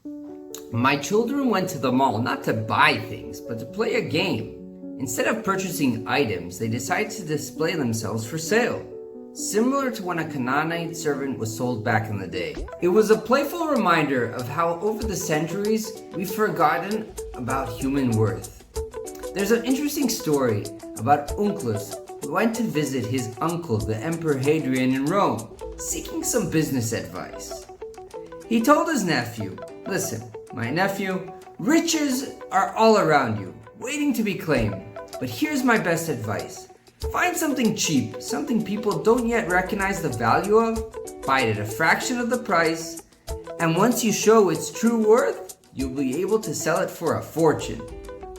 My children went to the mall not to buy things, but to play a game. Instead of purchasing items, they decided to display themselves for sale, similar to when a Canaanite servant was sold back in the day. It was a playful reminder of how over the centuries, we've forgotten about human worth. There's an interesting story about Unclus, who went to visit his uncle, the Emperor Hadrian in Rome, seeking some business advice. He told his nephew, "Listen, my nephew, riches are all around you, waiting to be claimed. But here's my best advice. Find something cheap, something people don't yet recognize the value of, buy it at a fraction of the price, and once you show its true worth, you'll be able to sell it for a fortune."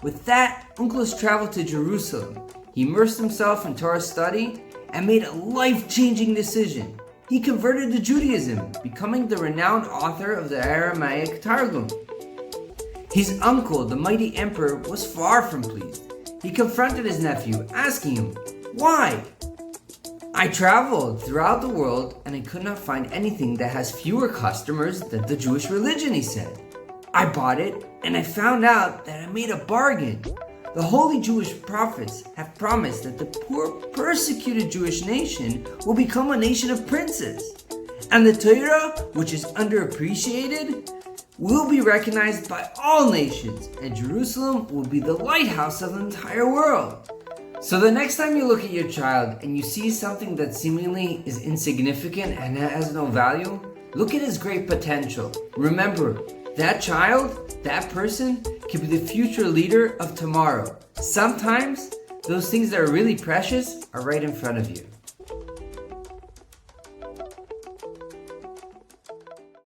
With that, Unclus traveled to Jerusalem. He immersed himself in Torah study and made a life-changing decision. He converted to Judaism, becoming the renowned author of the Aramaic Targum. His uncle, the mighty emperor, was far from pleased. He confronted his nephew, asking him, "Why?" "I traveled throughout the world and I could not find anything that has fewer customers than the Jewish religion," he said. "I bought it and I found out that I made a bargain. The holy Jewish prophets have promised that the poor, persecuted Jewish nation will become a nation of princes. And the Torah, which is underappreciated, will be recognized by all nations, and Jerusalem will be the lighthouse of the entire world." So the next time you look at your child and you see something that seemingly is insignificant and has no value, look at his great potential. Remember, that child, that person, can be the future leader of tomorrow. Sometimes, those things that are really precious are right in front of you.